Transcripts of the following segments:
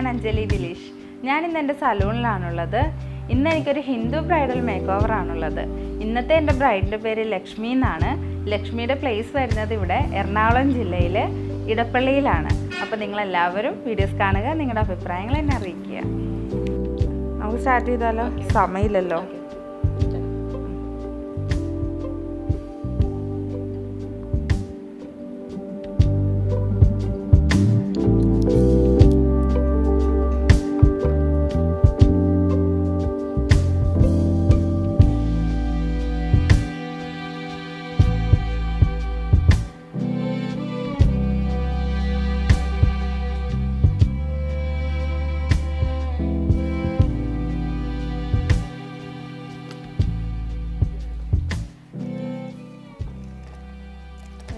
Anjali Dilesh. ഞാൻ ഇന്ന് എൻ്റെ സലൂണിലാണുള്ളത്. ഇന്ന് എനിക്കൊരു ഹിന്ദു ബ്രൈഡൽ മേക്ക് ഓവർ ആണുള്ളത്. ഇന്നത്തെ എൻ്റെ ബ്രൈഡിൻ്റെ പേര് ലക്ഷ്മി എന്നാണ്. ലക്ഷ്മിയുടെ പ്ലേസ് വരുന്നത് ഇവിടെ എറണാകുളം ജില്ലയിൽ ഇടപ്പള്ളിയിലാണ്. അപ്പോൾ നിങ്ങളെല്ലാവരും വീഡിയോസ് കാണുക, നിങ്ങളുടെ അഭിപ്രായങ്ങൾ എന്നെ അറിയിക്കുക. നമുക്ക് സ്റ്റാർട്ട് ചെയ്താലോ? സമയമില്ലല്ലോ.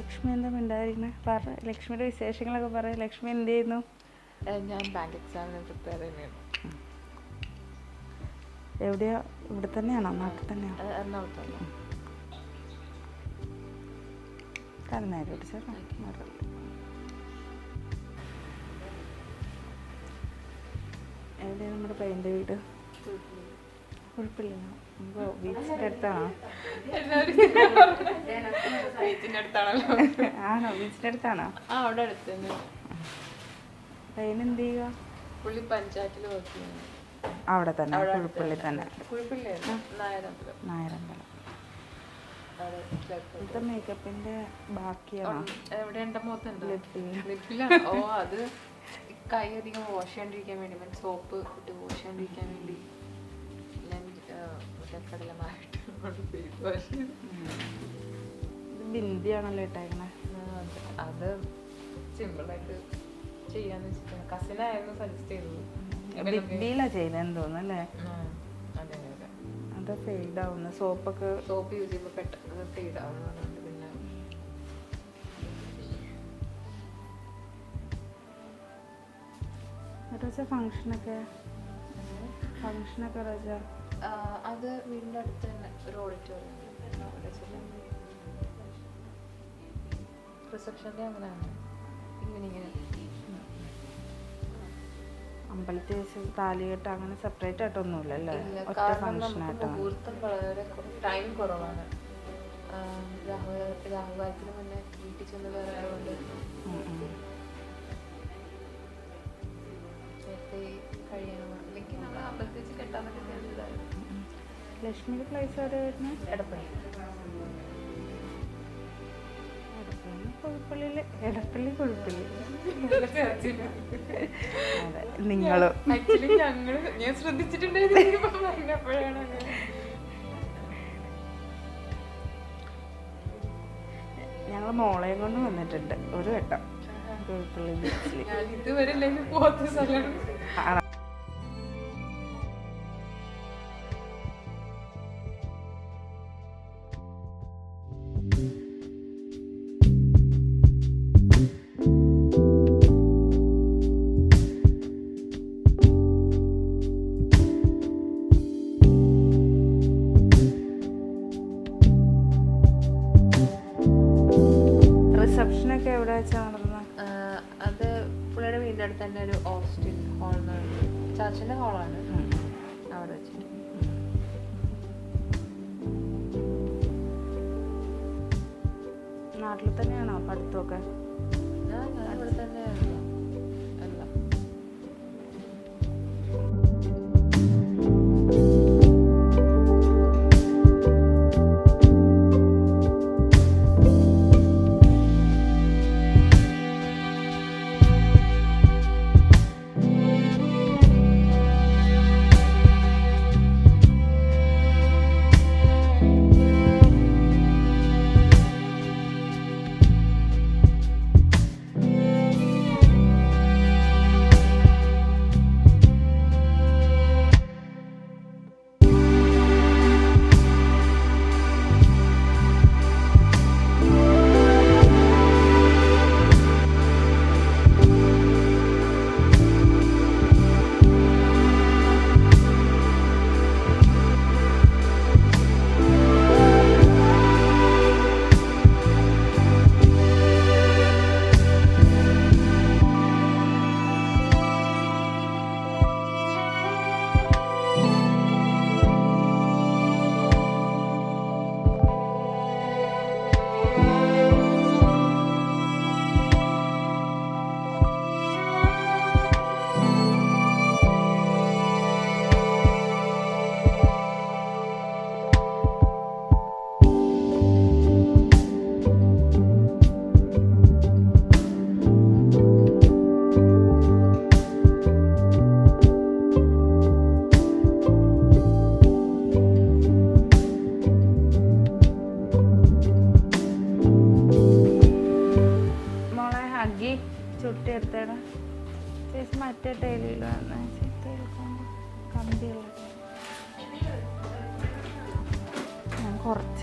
ലക്ഷ്മി എന്താ മിണ്ടായിരിക്കണേ? പറ, ലക്ഷ്മിയുടെ വിശേഷങ്ങളൊക്കെ പറ. ലക്ഷ്മി എന്ത് ചെയ്യുന്നു? ഞാൻ ബാങ്ക് എക്സാമിന് പ്രിപ്പയർ ചെയ്യുന്നു. എവിടെയാ? ഇവിടെ തന്നെയാണോ? നാട്ടിൽ തന്നെയാണോ? എറണാകുളത്താണ്. തലനേരം പിടിച്ചോ. എവിടെയാണ് നമ്മുടെ പയ്യൻ്റെ വീട്? ഉൾപ്പള്ളിയാണോ? ബീച്ചിൻ്റെ അടുത്താണോ? ആണോ? ബീച്ചിൻ്റെ അടുത്താണോ? അവിടെ അടുത്ത് തന്നെ. പയ്യൻ എന്ത് ചെയ്യുക? പുള്ളി പഞ്ചായത്തിൽ വർക്ക് ചെയ്യുന്നു. അവിടെ തന്നെ, കുഴിപ്പള്ളി തന്നെ. നായരമ്പലം. ഇന്നത്തെ മേക്കപ്പിന്റെ ബാക്കിയാണോ? എവിടെ എൻ്റെ മുഖത്തുണ്ട്? ഓ, അത് കൈ അധികം വാഷ് ചെയ്യാണ്ടിരിക്കാൻ വേണ്ടി, സോപ്പ് ഇട്ട് വാഷ് ചെയ്യാണ്ടിരിക്കാൻ വേണ്ടി ബിന്ദിയാണല്ലോ ഇട്ടേക്കണേ. അത് സിമ്പിളായിട്ട് ചെയ്യാന്ന് വെച്ചിട്ടാണ്. കസിനായിരുന്നു സജസ്റ്റ് ചെയ്തത്. ബിന്ദിയിലാ ചെയ്തെന്ന് തോന്നുന്നല്ലേ? അതെ അതെ. അത് ഫെയ്ഡ് ആവുന്നു. സോപ്പ് യൂസ് ചെയ്യുമ്പോൾ പെട്ടെന്ന് ഫെയ്ഡ് ആവുന്നുണ്ട്. പിന്നെ ഫംഗ്ഷനൊക്കെ റോജ അത് വീടിൻ്റെ അടുത്ത് തന്നെ ഒരു ഓഡിറ്റോറിയം അവിടെ ചെല്ലാൻ. റിസപ്ഷൻ്റെ അങ്ങനെയാണ്. ഈവനിങ്ങിന് അമ്പലത്തിൽ വെച്ച് താലികെട്ട് അങ്ങനെ സെപ്പറേറ്റ് ആയിട്ടൊന്നുമില്ലല്ലേ? ഒറ്റ ഫംഗ്ഷനായിട്ടാണ്. മുഹൂർത്തം വളരെ ടൈം കുറവാണ്. രാഹുകാലത്തിന് മുന്നേ വീട്ടിൽ ചെന്ന് കയറാറുണ്ട്. നേരത്തെ കഴിയണം. അല്ലെങ്കിൽ നമ്മൾ അമ്പലത്തിൽ വെച്ച് കെട്ടാൻ പറ്റുന്നതായിരുന്നു. ലക്ഷ്മിയുടെ പ്ലേസ് എവിടെ വരുന്നത്? എടപ്പള്ളി. എടപ്പള്ളി കുഴപ്പള്ളി. അതെ, നിങ്ങളും ഞാൻ ശ്രദ്ധിച്ചിട്ടുണ്ടായിരുന്നു. ഞങ്ങൾ മോളെയും കൊണ്ട് വന്നിട്ടുണ്ട് ഒരു വട്ടം കുഴപ്പള്ളി ബീച്ചിൽ. ഇതുവരെ പോകാത്ത സ്ഥലമാണ്. റിസപ്ഷനൊക്കെ എവിടെ വെച്ചാൽ നടന്നത്? അത് പുള്ളിയുടെ വീടിൻ്റെ അടുത്ത് തന്നെ ഒരു ഓസ്റ്റിൻ ഹാൾ എന്ന് പറയുന്നത് ചർച്ചിൻ്റെ ഹാളാണ്. അവിടെ വെച്ചിട്ട് നാട്ടിൽ തന്നെയാണോ പഠിത്തമൊക്കെ? ഞാൻ ഇവിടെ തന്നെയായിരുന്നു എല്ലാം.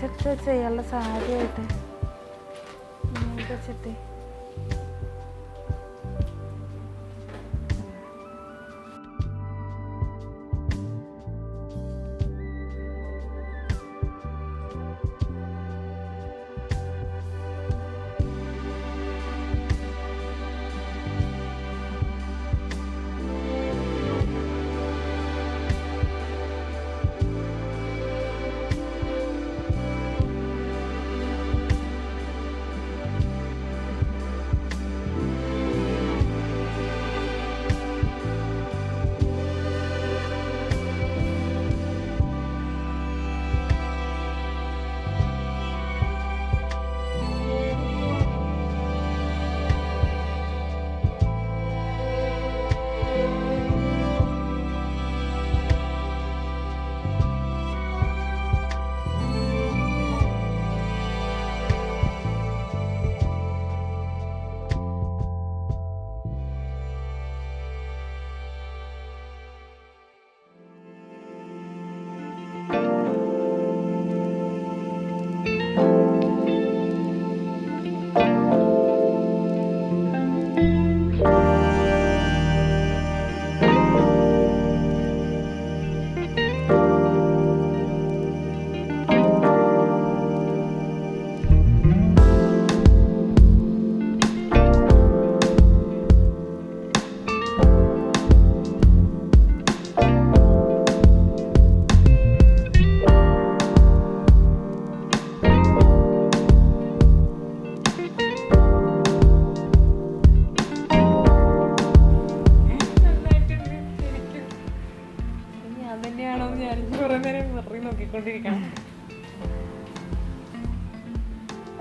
കുറച്ചൊക്കെ ചെയ്യാനുള്ള സാരിയായിട്ട് വെച്ചിട്ട്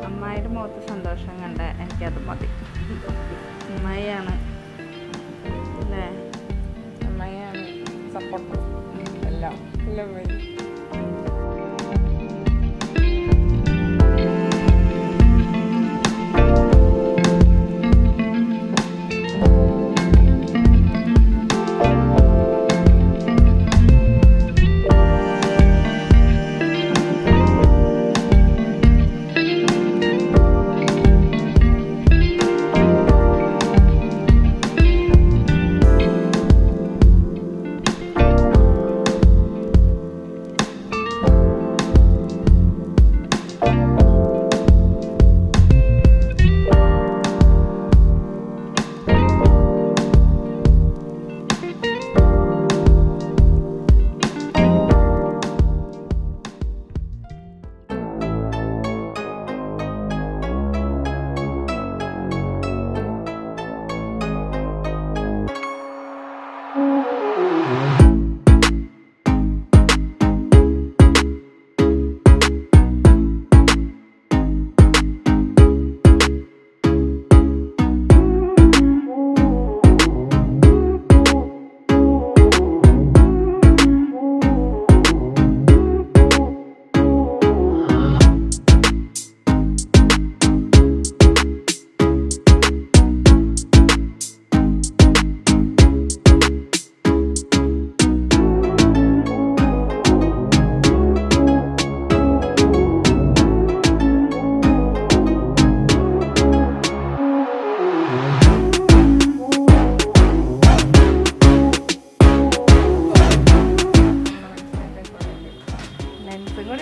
അമ്മായിയുടെ മുഖത്ത് സന്തോഷം കണ്ട എനിക്കത് മതി. അമ്മായിയാണ് അല്ലേ? അമ്മയാണ് സപ്പോർട്ട് എല്ലാം എല്ലാം വരും.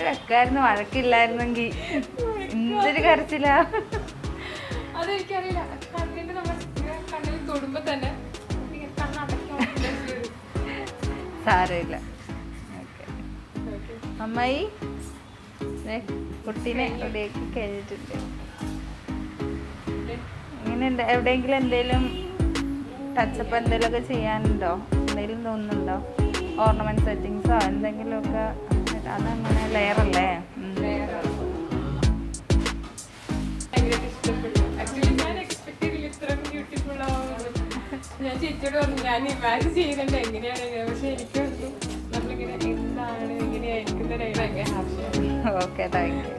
വെക്കായിരുന്നു, വഴക്കില്ലായിരുന്നെങ്കിൽ എന്തൊരു കരച്ചില്ല. അതെനിക്കറിയില്ല, കണ്ണിന്റെ നമ്മൾ കണ്ണിൽ തൊടുമ്പോ തന്നെ സാരമില്ല. അമ്മായി കുട്ടീനെ റെഡിയാക്കി കഴിഞ്ഞിട്ടുണ്ട്. ഇങ്ങനെ എവിടെയെങ്കിലും എന്തെങ്കിലും ടച്ചപ്പ് എന്തെങ്കിലുമൊക്കെ ചെയ്യാനുണ്ടോ? എന്തെങ്കിലും തോന്നുന്നുണ്ടോ? ഓർണമെന്റ് സെറ്റിങ്സോ എന്തെങ്കിലുമൊക്കെ? അതങ്ങനെ ലെയറല്ലേ? ഞാൻ ചേച്ചിയോട് പറഞ്ഞു ഞാൻ ഇമാജിൻ ചെയ്യുന്നുണ്ട് എങ്ങനെയാണ്, പക്ഷെ എനിക്ക് നമ്മളിങ്ങനെ എന്താണ് ഇങ്ങനെയായിരിക്കുന്ന ഭയങ്കര ഹാപ്പിയാണ്. Okay, thank you.